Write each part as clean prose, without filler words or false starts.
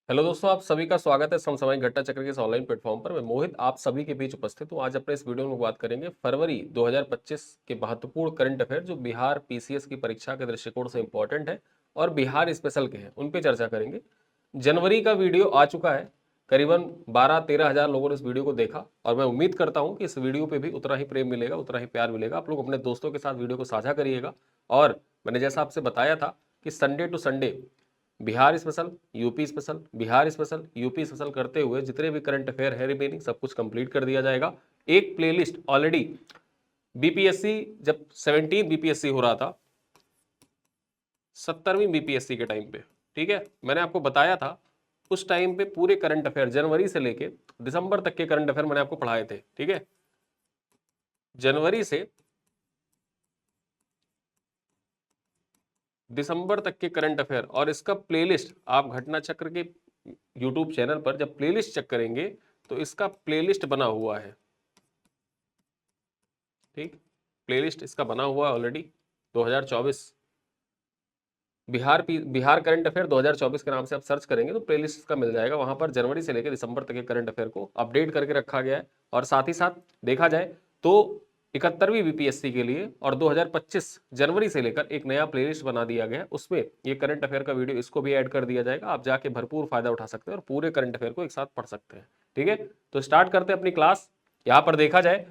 Hello दोस्तों, आप सभी का स्वागत है समसामयिक घटना चक्र के इस ऑनलाइन प्लेटफॉर्म पर। मैं मोहित आप सभी के बीच उपस्थित हूं। आज अपने इस वीडियो में बात करेंगे फरवरी 2025 के महत्वपूर्ण करंट अफेयर जो बिहार पीसीएस की परीक्षा के दृष्टिकोण से इंपॉर्टेंट है और बिहार स्पेशल के हैं, उन पे चर्चा करेंगे। जनवरी का वीडियो आ चुका है, करीबन 12-13 हज़ार लोगों ने इस वीडियो को देखा और मैं उम्मीद करता हूं कि इस वीडियो पे भी उतना ही प्रेम मिलेगा, उतना ही प्यार मिलेगा। आप लोग अपने दोस्तों के साथ वीडियो को साझा करिएगा। और मैंने जैसा आपसे बताया था कि Sunday to Sunday Bihar special, UP special, Bihar special, UP special करते हुए जितने भी करंट अफेयर है रिमेनिंग सब कुछ कंप्लीट कर दिया जाएगा। एक प्लेलिस्ट ऑलरेडी बीपीएससी, जब 17 बीपीएससी हो रहा था, 17वीं बीपीएससी के टाइम पे, ठीक है, मैंने आपको बताया था उस टाइम पे पूरे करंट अफेयर जनवरी से लेके दिसंबर तक के करंट अफेयर मैंने आपको पढ़ाए थे। ठीक है, जनवरी से दिसंबर तक के करंट अफेयर और इसका प्लेलिस्ट आप घटना चक्र के यूट्यूब चैनल पर जब प्लेलिस्ट चेक करेंगे तो इसका प्लेलिस्ट बना हुआ है। ठीक, प्लेलिस्ट इसका बना हुआ है ऑलरेडी। 2024 बिहार करंट अफेयर 2024 के नाम से आप सर्च करेंगे तो प्लेलिस्ट इसका मिल जाएगा। वहां पर जनवरी से लेकर दिसंबर तक के करंट अफेयर को अपडेट करके रखा गया है। और साथ ही साथ देखा जाए तो 71वीं बीपीएससी के लिए और 2025 जनवरी से लेकर एक नया प्लेलिस्ट बना दिया गया है। उसमें ये करंट अफेयर का वीडियो इसको भी ऐड कर दिया जाएगा। आप जाके भरपूर फायदा उठा सकते हैं और पूरे करंट अफेयर को एक साथ पढ़ सकते हैं। ठीक है, तो स्टार्ट करते हैं अपनी क्लास। यहाँ पर देखा जाए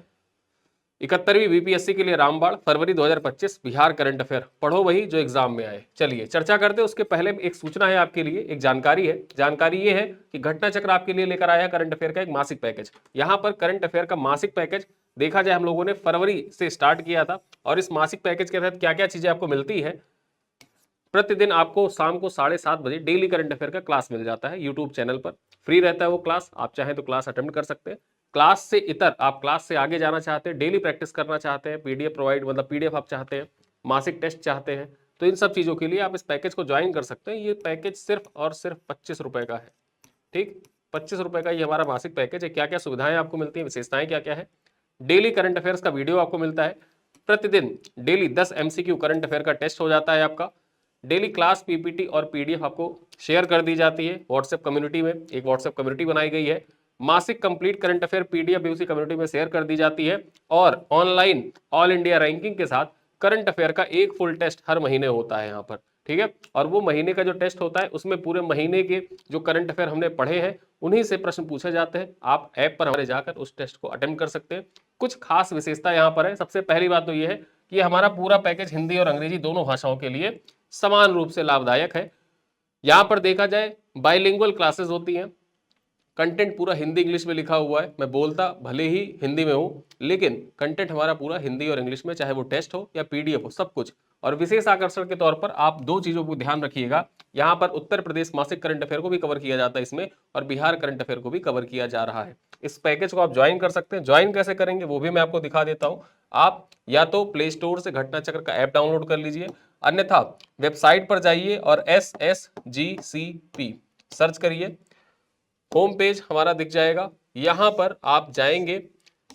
71वीं बीपीएससी के लिए रामबाण फरवरी 2025 बिहार करंट अफेयर पढ़ो वही जो एग्जाम में आए। चलिए चर्चा करते हैं। उसके पहले एक सूचना है आपके लिए, एक जानकारी है। जानकारी ये है कि घटना चक्र आपके लिए लेकर आया है करंट अफेयर का एक मासिक पैकेज। यहाँ पर करंट अफेयर का मासिक पैकेज देखा जाए हम लोगों ने फरवरी से स्टार्ट किया था और इस मासिक पैकेज के तहत क्या क्या चीजें आपको मिलती है। प्रतिदिन आपको शाम को 7:30 बजे डेली करंट अफेयर का क्लास मिल जाता है यूट्यूब चैनल पर। फ्री रहता है वो क्लास, आप चाहें तो क्लास अटेंड कर सकते हैं। क्लास से इतर आप क्लास से आगे जाना चाहते हैं, डेली प्रैक्टिस करना चाहते हैं, पीडीएफ प्रोवाइड मतलब पीडीएफ आप चाहते हैं, मासिक टेस्ट चाहते हैं, तो इन सब चीज़ों के लिए आप इस पैकेज को ज्वाइन कर सकते हैं। ये पैकेज सिर्फ और सिर्फ 25 रुपए का है। ठीक, 25 रुपए का ये हमारा मासिक पैकेज है। क्या क्या सुविधाएं आपको मिलती हैं, विशेषताएं क्या क्या है। डेली करंट अफेयर्स का वीडियो आपको मिलता है। प्रतिदिन डेली 10 एमसीक्यू करंट अफेयर का टेस्ट हो जाता है आपका। डेली क्लास पीपीटी और पीडीएफ आपको शेयर कर दी जाती है व्हाट्सएप कम्युनिटी में। एक व्हाट्सएप कम्युनिटी बनाई गई है। मासिक कंप्लीट करंट अफेयर पीडीएफ भी उसी कम्युनिटी में शेयर कर दी जाती है। और ऑनलाइन ऑल इंडिया रैंकिंग के साथ करंट अफेयर का एक फुल टेस्ट हर महीने होता है यहाँ पर। ठीक है, और वो महीने का जो टेस्ट होता है उसमें पूरे महीने के जो करंट अफेयर हमने पढ़े हैं उन्हीं से प्रश्न पूछे जाते हैं। आप ऐप पर हमारे जाकर उस टेस्ट को अटेम्प्ट कर सकते हैं। कुछ खास विशेषता यहाँ पर है। सबसे पहली बात तो ये है कि हमारा पूरा पैकेज हिंदी और अंग्रेजी दोनों भाषाओं के लिए समान रूप से लाभदायक है। यहां पर देखा जाए बाइलिंगुअल क्लासेस होती हैं। कंटेंट पूरा हिंदी इंग्लिश में लिखा हुआ है। मैं बोलता भले ही हिंदी में हूं लेकिन कंटेंट हमारा पूरा हिंदी और इंग्लिश में, चाहे वो टेस्ट हो या पीडीएफ हो, सब कुछ। और विशेष आकर्षण के तौर पर आप दो चीजों को ध्यान रखिएगा। यहाँ पर उत्तर प्रदेश मासिक करंट अफेयर को भी कवर किया जाता है इसमें, और बिहार करंट अफेयर को भी कवर किया जा रहा है। इस पैकेज को आप ज्वाइन कर सकते हैं। ज्वाइन कैसे करेंगे वो भी मैं आपको दिखा देता हूं। आप या तो प्ले स्टोर से घटना चक्र का ऐप डाउनलोड कर लीजिए, अन्यथा वेबसाइट पर जाइए और SSGCP सर्च करिए। होम पेज हमारा दिख जाएगा। यहां पर आप जाएंगे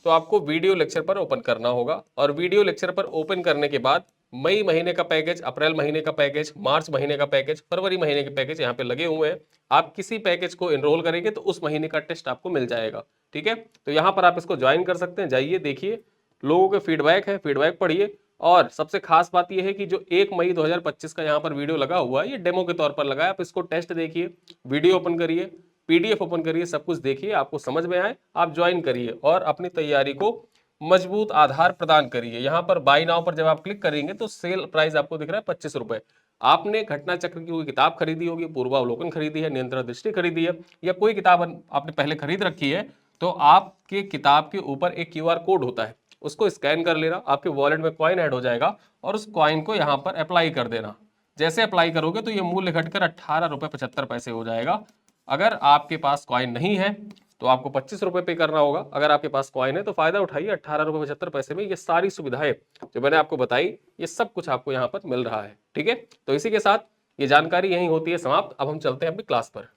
तो आपको वीडियो लेक्चर पर ओपन करना होगा और वीडियो लेक्चर पर ओपन करने के बाद मई महीने का पैकेज, अप्रैल महीने का पैकेज, मार्च महीने का पैकेज, फरवरी महीने के पैकेज यहाँ पे लगे हुए हैं। आप किसी पैकेज को एनरोल करेंगे तो उस महीने का टेस्ट आपको मिल जाएगा। ठीक है, तो यहाँ पर आप इसको ज्वाइन कर सकते हैं। जाइए देखिए, लोगों के फीडबैक है, फीडबैक पढ़िए। और सबसे खास बात यह है कि जो 1 मई 2025 का यहाँ पर वीडियो लगा हुआ है ये डेमो के तौर पर लगा है। आप इसको टेस्ट देखिए, वीडियो ओपन करिए, पीडीएफ ओपन करिए, सब कुछ देखिए, आपको समझ में आए आप ज्वाइन करिए और अपनी तैयारी को मजबूत आधार प्रदान करिए। यहाँ पर बाई नाउ पर जब आप क्लिक करेंगे तो सेल प्राइस आपको दिख रहा है 25 रुपए। आपने घटना चक्र की कोई किताब खरीदी होगी, पूर्वावलोकन खरीदी है, नियंत्रण दृष्टि खरीदी है, या कोई किताब आपने पहले खरीद रखी है, तो आपके किताब के ऊपर एक क्यूआर कोड होता है, उसको स्कैन कर लेना, आपके वॉलेट में कॉइन ऐड हो जाएगा और उस कॉइन को यहाँ पर अप्लाई कर देना। जैसे अप्लाई करोगे तो ये मूल्य घटकर 18 रुपये 75 पैसे हो जाएगा। अगर आपके पास कॉइन नहीं है तो आपको 25 रुपए पे करना होगा। अगर आपके पास कॉइन है तो फायदा उठाइए। 18 रुपये 75 पैसे में ये सारी सुविधाएं जो मैंने आपको बताई ये सब कुछ आपको यहाँ पर मिल रहा है। ठीक है, तो इसी के साथ ये जानकारी यही होती है समाप्त। अब हम चलते हैं अपनी क्लास पर।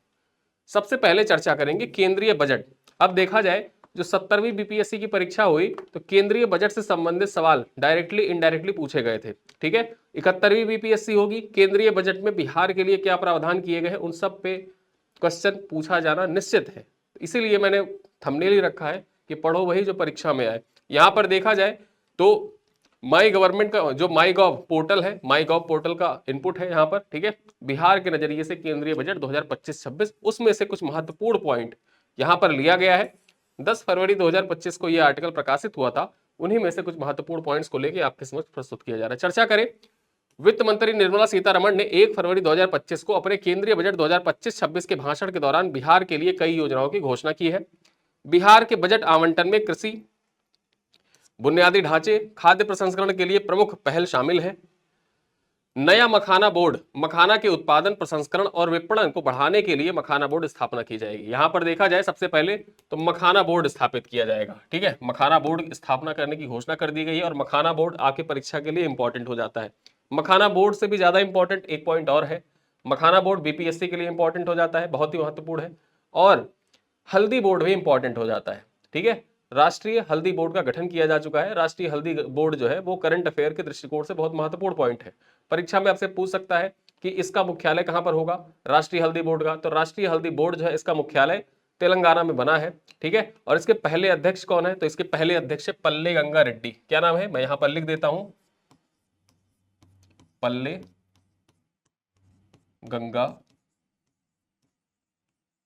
सबसे पहले चर्चा करेंगे केंद्रीय बजट। अब देखा जाए जो 70वीं बीपीएससी की परीक्षा हुई तो केंद्रीय बजट से संबंधित सवाल डायरेक्टली इनडायरेक्टली पूछे गए थे। ठीक है, 71वीं बीपीएससी होगी, केंद्रीय बजट में बिहार के लिए क्या प्रावधान किए गए हैं उन सब पे क्वेश्चन पूछा जाना निश्चित है। इसीलिए मैंने थंबनेल ही रखा है कि पढ़ो वही जो परीक्षा में आए। यहां पर देखा जाए तो माई गवर्नमेंट का जो माई गॉव पोर्टल है, माई गॉव पोर्टल का इनपुट है यहाँ पर, ठीक है। बिहार के नजरिए से केंद्रीय बजट 2025-26, उसमें से कुछ महत्वपूर्ण पॉइंट यहाँ पर लिया गया है। 10 फरवरी 2025 को यह आर्टिकल प्रकाशित हुआ था, उन्हीं में से कुछ महत्वपूर्ण पॉइंट्स को लेकर आपके समक्ष प्रस्तुत किया जा रहा है। चर्चा करें। वित्त मंत्री निर्मला सीतारमण ने 1 फरवरी 2025 को अपने केंद्रीय बजट 2025-26 के भाषण के दौरान बिहार के लिए कई योजनाओं की घोषणा की है। बिहार के बजट आवंटन में कृषि, बुनियादी ढांचे, खाद्य प्रसंस्करण के लिए प्रमुख पहल शामिल है। नया मखाना बोर्ड, मखाना के उत्पादन, प्रसंस्करण और विपणन को बढ़ाने के लिए मखाना बोर्ड स्थापना की जाएगी। यहां पर देखा जाए सबसे पहले तो मखाना बोर्ड स्थापित किया जाएगा, ठीक है। मखाना बोर्ड स्थापना करने की घोषणा कर दी गई है और मखाना बोर्ड आपके परीक्षा के लिए इंपॉर्टेंट हो जाता है। मखाना बोर्ड से भी ज्यादा इंपॉर्टेंट एक पॉइंट और है, मखाना बोर्ड बीपीएससी के लिए इंपॉर्टेंट हो जाता है, बहुत ही महत्वपूर्ण है। और हल्दी बोर्ड भी इंपॉर्टेंट हो जाता है, ठीक है। राष्ट्रीय हल्दी बोर्ड का गठन किया जा चुका है। राष्ट्रीय हल्दी बोर्ड जो है वो करंट अफेयर के दृष्टिकोण से बहुत महत्वपूर्ण पॉइंट है। परीक्षा में आपसे पूछ सकता है कि इसका मुख्यालय कहां पर होगा, राष्ट्रीय हल्दी बोर्ड का। तो राष्ट्रीय हल्दी बोर्ड जो है इसका मुख्यालय तेलंगाना में बना है, ठीक है। और इसके पहले अध्यक्ष कौन है, तो इसके पहले अध्यक्ष है पल्ले गंगा रेड्डी। क्या नाम है, मैं यहां पर लिख देता हूं, पल्ले गंगा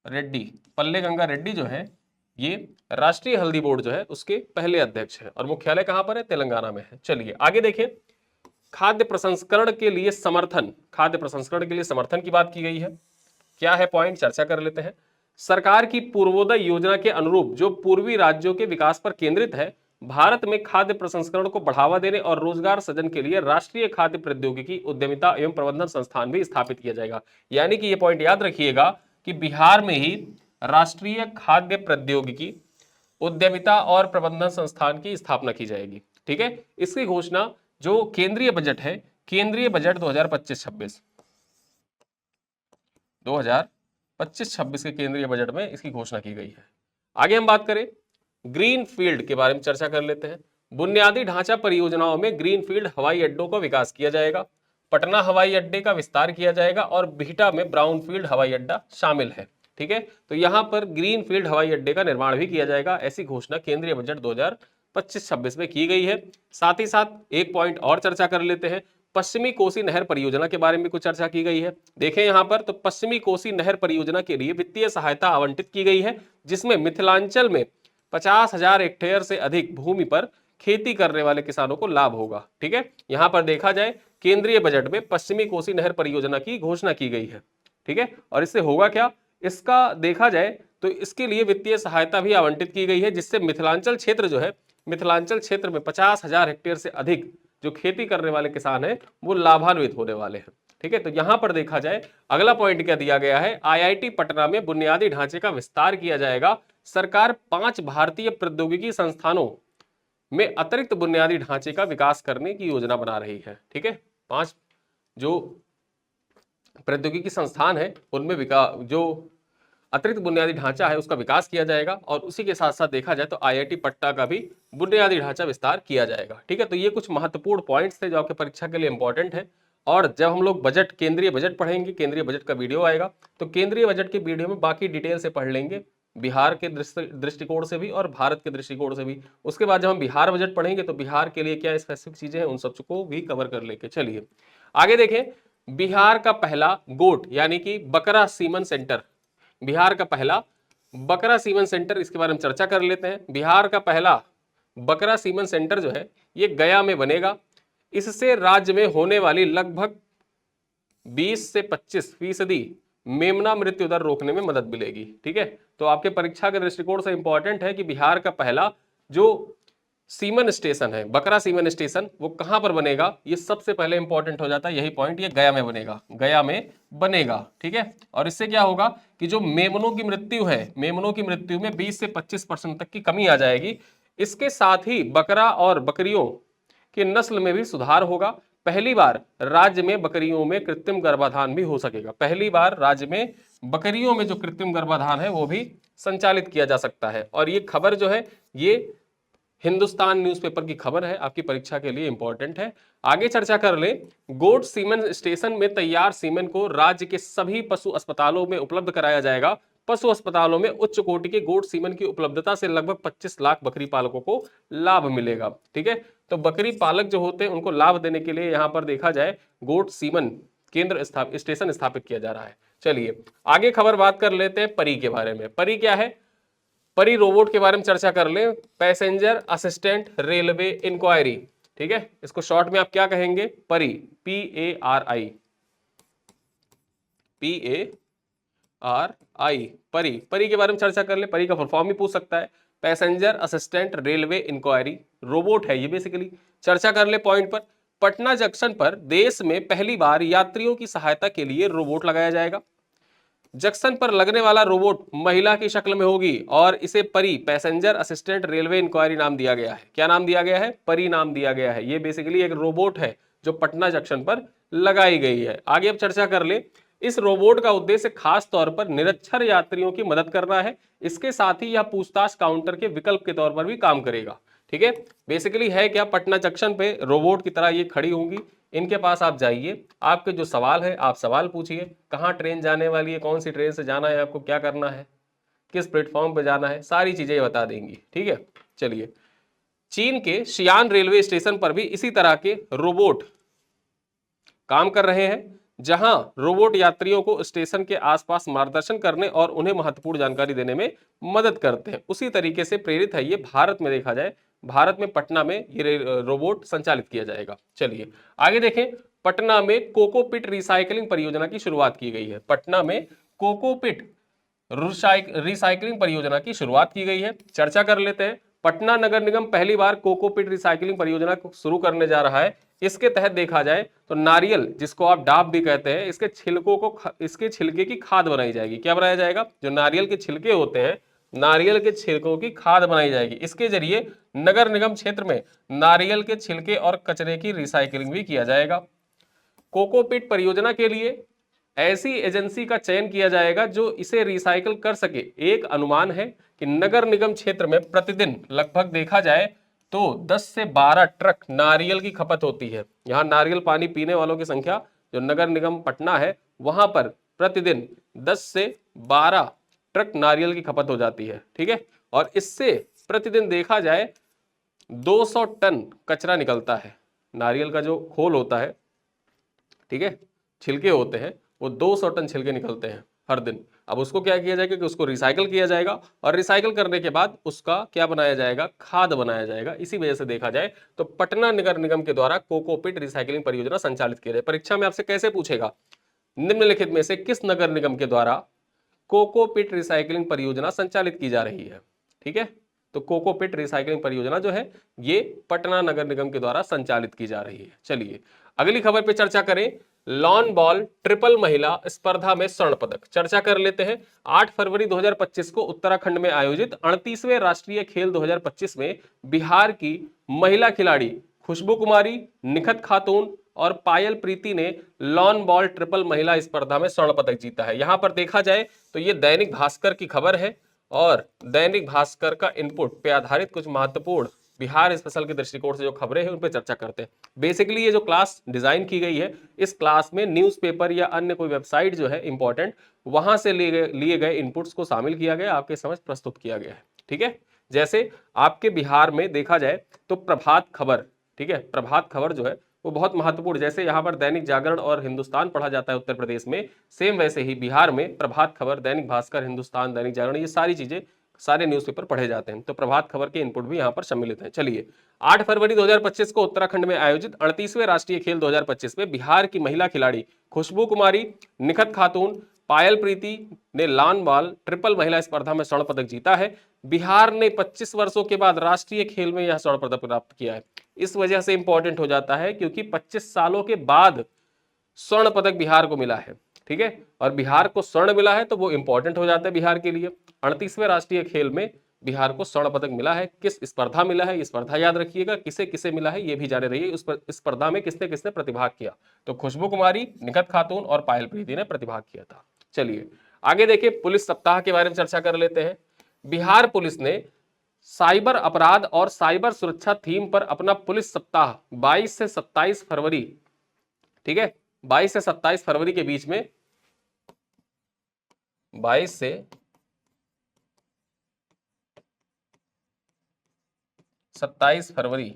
रेड्डी। पल्ले गंगा रेड्डी जो है ये राष्ट्रीय हल्दी बोर्ड जो है उसके पहले अध्यक्ष है और मुख्यालय कहां पर है, तेलंगाना में है। चलिए आगे देखें। खाद्य प्रसंस्करण के लिए समर्थन, खाद्य प्रसंस्करण के लिए समर्थन की बात की गई है। क्या है पॉइंट, चर्चा कर लेते हैं। सरकार की पूर्वोदय योजना के अनुरूप जो पूर्वी राज्यों के विकास पर केंद्रित है, भारत में खाद्य प्रसंस्करण को बढ़ावा देने और रोजगार सृजन के लिए राष्ट्रीय खाद्य प्रौद्योगिकी उद्यमिता एवं प्रबंधन संस्थान भी स्थापित किया जाएगा। यानी कि ये पॉइंट याद रखिएगा कि बिहार में ही राष्ट्रीय खाद्य प्रौद्योगिकी उद्यमिता और प्रबंधन संस्थान की स्थापना की जाएगी, ठीक है। इसकी घोषणा जो केंद्रीय बजट है, केंद्रीय बजट 2025-26 के केंद्रीय बजट में इसकी घोषणा की गई है। आगे हम बात करें ग्रीन फील्ड के बारे में, चर्चा कर लेते हैं। बुनियादी ढांचा परियोजनाओं में ग्रीन फील्ड हवाई अड्डों का विकास किया जाएगा, पटना हवाई अड्डे का विस्तार किया जाएगा और बिहटा में ब्राउन फील्ड हवाई अड्डा शामिल है, ठीक है। तो यहां पर ग्रीन फील्ड हवाई अड्डे का निर्माण भी किया जाएगा, ऐसी घोषणा केंद्रीय बजट 2025-26 में की गई है। साथ ही साथ एक पॉइंट और चर्चा कर लेते हैं, पश्चिमी कोसी नहर परियोजना के बारे में कुछ चर्चा की गई है। देखें यहां पर तो पश्चिमी कोसी नहर परियोजना के लिए वित्तीय सहायता आवंटित की गई है, जिसमें मिथिलांचल में 50,000 हेक्टेयर से अधिक भूमि पर खेती करने वाले किसानों को लाभ होगा, ठीक है। यहां पर देखा जाए केंद्रीय बजट में पश्चिमी कोसी नहर परियोजना की घोषणा की गई है, ठीक है। और इससे होगा क्या, इसका देखा जाए तो इसके लिए वित्तीय सहायता भी आवंटित की गई है, जिससे मिथिलांचल क्षेत्र जो है, मिथिलांचल क्षेत्र में 50,000 हेक्टेयर से अधिक जो खेती करने वाले किसान हैं वो लाभान्वित होने वाले हैं, ठीक है। तो यहां पर देखा जाए अगला पॉइंट क्या दिया गया है, आईआईटी पटना में बुनियादी ढांचे का विस्तार किया जाएगा। सरकार 5 भारतीय प्रौद्योगिकी संस्थानों में अतिरिक्त बुनियादी ढांचे का विकास करने की योजना बना रही है, ठीक है। 5 जो प्रौद्योगिकी संस्थान है उनमें जो अतिरिक्त बुनियादी ढांचा है उसका विकास किया जाएगा और उसी के साथ साथ देखा जाए तो आईआईटी पटना का भी बुनियादी ढांचा विस्तार किया जाएगा, ठीक है। तो ये कुछ महत्वपूर्ण पॉइंट्स थे जो आपके परीक्षा के लिए इंपॉर्टेंट है। और जब हम लोग बजट, केंद्रीय बजट पढ़ेंगे, केंद्रीय बजट का वीडियो आएगा, तो केंद्रीय बजट के वीडियो में बाकी डिटेल से पढ़ लेंगे, बिहार के दृष्टिकोण से भी और भारत के दृष्टिकोण से भी। उसके बाद जब हम बिहार बजट पढ़ेंगे तो बिहार के लिए क्या स्पेसिफिक चीजें हैं उन सब को भी कवर कर लेके चलिए आगे देखें। बिहार का पहला गोट यानी कि बकरा सीमन सेंटर, बिहार का पहला बकरा सीमन सेंटर, इसके बारे में चर्चा कर लेते हैं। बिहार का पहला बकरा सीमन सेंटर जो है ये गया में बनेगा। इससे राज्य में होने वाली लगभग 20 से 25% मेमना मृत्यु दर रोकने में मदद मिलेगी, ठीक है। तो आपके परीक्षा के दृष्टिकोण से इंपॉर्टेंट है कि बिहार का पहला जो सीमन स्टेशन है, बकरा सीमन स्टेशन, वो कहां पर बनेगा, ये सबसे पहले इंपॉर्टेंट हो जाता है। यही पॉइंट, ये गया में बनेगा, गया में बनेगा, ठीक है। और इससे क्या होगा कि जो मेमनों की मृत्यु है, मेमनों की मृत्यु में 20 से 25% तक की कमी आ जाएगी। इसके साथ ही बकरा और बकरियों की नस्ल में भी सुधार होगा। पहली बार राज्य में बकरियों में कृत्रिम गर्भाधान भी हो सकेगा। पहली बार राज्य में बकरियों में जो कृत्रिम गर्भाधान है वो भी संचालित किया जा सकता है। और ये खबर जो है ये हिंदुस्तान न्यूज़पेपर की खबर है, आपकी परीक्षा के लिए इंपॉर्टेंट है। आगे चर्चा कर ले, गोट सीमेन स्टेशन में तैयार सीमेन को राज्य के सभी पशु अस्पतालों में उपलब्ध कराया जाएगा। पशु अस्पतालों में उच्च कोटि के गोट सीमेन की उपलब्धता से लगभग 25 लाख बकरी पालकों को लाभ मिलेगा। ठीक है, तो बकरी पालक जो होते हैं उनको लाभ देने के लिए यहां पर देखा जाए गोट सीमेन केंद्र स्टेशन स्थापित किया जा रहा है। चलिए आगे खबर बात कर लेते हैं परी के बारे में। परी क्या है? परी रोबोट के बारे में चर्चा कर ले, पैसेंजर असिस्टेंट रेलवे इंक्वायरी। ठीक है, इसको शॉर्ट में आप क्या कहेंगे? परी, PARI, PARI, परी। परी के बारे में चर्चा कर ले, परी का फुल फॉर्म भी पूछ सकता है, passenger assistant railway enquiry, robot है ये बेसिकली। चर्चा कर ले पॉइंट पर, पटना जंक्शन पर देश में पहली बार यात्रियों की सहायता के लिए रोबोट लगाया जाएगा। जंक्शन पर लगने वाला रोबोट महिला की शक्ल में होगी और इसे परी, पैसेंजर असिस्टेंट रेलवे इंक्वायरी नाम दिया गया है। क्या नाम दिया गया है? परी नाम दिया गया है। ये बेसिकली एक रोबोट है जो पटना जंक्शन पर लगाई गई है। आगे अब चर्चा कर ले, इस रोबोट का उद्देश्य खास तौर पर निरक्षर यात्रियों की मदद करना है। इसके साथ ही यह पूछताछ काउंटर के विकल्प के तौर पर भी काम करेगा। ठीक है, बेसिकली है क्या, पटना जंक्शन पे रोबोट की तरह ये खड़ी होंगी, इनके पास आप जाइए, आपके जो सवाल है आप सवाल पूछिए, कहाँ ट्रेन जाने वाली है, कौन सी ट्रेन से जाना है, आपको क्या करना है, किस प्लेटफॉर्म पे जाना है, सारी चीजें बता देंगी। ठीक है, चलिए, चीन के शियान रेलवे स्टेशन पर भी इसी तरह के रोबोट काम कर रहे हैं, जहां रोबोट यात्रियों को स्टेशन के आसपास मार्गदर्शन करने और उन्हें महत्वपूर्ण जानकारी देने में मदद करते हैं। उसी तरीके से प्रेरित है ये भारत में, देखा जाए भारत में पटना में ये रोबोट संचालित किया जाएगा। चलिए आगे देखें, पटना में कोकोपिट रिसाइकलिंग परियोजना की शुरुआत की गई है। पटना में कोकोपिट रिसाइकलिंग परियोजना की शुरुआत की गई है। चर्चा कर लेते हैं, पटना नगर निगम पहली बार कोकोपिट रिसाइकलिंग परियोजना को शुरू करने जा रहा है। इसके तहत देखा जाए तो नारियल, जिसको आप डाब भी कहते हैं, इसके छिलकों को, इसके छिलके की खाद बनाई जाएगी। क्या बनाया जाएगा? जो नारियल के छिलके होते हैं, नारियल के छिलकों की खाद बनाई जाएगी। इसके जरिए नगर निगम क्षेत्र में नारियल के छिलके और कचरे की रिसाइकलिंग भी किया जाएगा। कोकोपिट परियोजना के लिए ऐसी एजेंसी का चयन किया जाएगा जो इसे रिसाइकिल कर सके। एक अनुमान है कि नगर निगम क्षेत्र में प्रतिदिन लगभग देखा जाए तो 10 से 12 ट्रक नारियल की खपत होती है। यहाँ नारियल पानी पीने वालों की संख्या जो नगर निगम पटना है वहां पर प्रतिदिन 10 से 12 ट्रक नारियल की खपत हो जाती है। ठीक है, और इससे प्रतिदिन देखा जाए 200 टन कचरा निकलता है। नारियल का जो खोल होता है, ठीक है, छिलके होते हैं, वो 200 टन छिलके निकलते हैं हर दिन। अब उसको क्या किया जाएगा कि उसको रिसाइकल किया जाएगा और रिसाइकल करने के बाद उसका क्या बनाया जाएगा? खाद बनाया जाएगा। इसी वजह से देखा जाए तो पटना नगर निगम के द्वारा कोकोपिट रिसाइकलिंग परियोजना संचालित की जाए। परीक्षा में आपसे कैसे पूछेगा, निम्नलिखित में से किस नगर निगम के द्वारा कोकोपिट रिसाइकलिंग परियोजना संचालित की जा रही है? ठीक है, तो कोकोपिट रिसाइकलिंग परियोजना जो है ये पटना नगर निगम के द्वारा संचालित की जा रही है। चलिए अगली खबर पे चर्चा करें, लॉन बॉल ट्रिपल महिला स्पर्धा में स्वर्ण पदक। चर्चा कर लेते हैं, 8 फरवरी 2025 को उत्तराखंड में आयोजित 38वें राष्ट्रीय खेल 2025 में बिहार की महिला खिलाड़ी खुशबू कुमारी, निखत खातून और पायल प्रीति ने लॉन बॉल ट्रिपल महिला स्पर्धा में स्वर्ण पदक जीता है। यहां पर देखा जाए तो ये दैनिक भास्कर की खबर है और दैनिक भास्कर का इनपुट पे आधारित कुछ महत्वपूर्ण बिहार स्पेशल के दृष्टिकोण से जो खबरें हैं उन पर चर्चा करते हैं। बेसिकली ये जो क्लास डिजाइन की गई है, इस क्लास में न्यूज़पेपर या अन्य कोई वेबसाइट जो है इंपॉर्टेंट, वहां से लिए गए इनपुट्स को शामिल किया गया, आपके समझ प्रस्तुत किया गया है। ठीक है, जैसे आपके बिहार में देखा जाए तो प्रभात खबर, ठीक है, प्रभात खबर जो है वो बहुत महत्वपूर्ण, जैसे यहाँ पर दैनिक जागरण और हिंदुस्तान पढ़ा जाता है उत्तर प्रदेश में, सेम वैसे ही बिहार में प्रभात खबर, दैनिक भास्कर, हिंदुस्तान, दैनिक जागरण, ये सारी चीजें, सारे न्यूज़पेपर पढ़े जाते हैं। तो प्रभात खबर के इनपुट भी यहाँ पर सम्मिलित हैं। चलिए 8 फरवरी 2025 को उत्तराखंड में आयोजित 38वें राष्ट्रीय खेल 2025 में बिहार की महिला खिलाड़ी खुशबू कुमारी, निखत खातून, पायल प्रीति ने लॉन बॉल ट्रिपल महिला स्पर्धा में स्वर्ण पदक जीता है। बिहार ने 25 वर्षों के बाद राष्ट्रीय खेल में यह स्वर्ण पदक प्राप्त किया है। इस वजह से इंपॉर्टेंट हो जाता है क्योंकि 25 सालों के बाद स्वर्ण पदक बिहार को मिला है। ठीक है, और बिहार को स्वर्ण मिला है तो वो इंपॉर्टेंट हो जाता है बिहार के लिए। 38वें राष्ट्रीय खेल में बिहार को स्वर्ण पदक मिला है। किस स्पर्धा मिला है, ये स्पर्धा याद रखिएगा, किसे किसे मिला है ये भी जाने रहिए। उस स्पर्धा में किसने किसने प्रतिभाग किया, तो खुशबू कुमारी, निखत खातून और पायल प्रीति ने प्रतिभाग किया था। चलिए आगे देखिए, पुलिस सप्ताह के बारे में चर्चा कर लेते हैं। बिहार पुलिस ने साइबर अपराध और साइबर सुरक्षा थीम पर अपना पुलिस सप्ताह 22 से 27 फरवरी, ठीक है, 22 से 27 फरवरी के बीच में, 22 से 27 फरवरी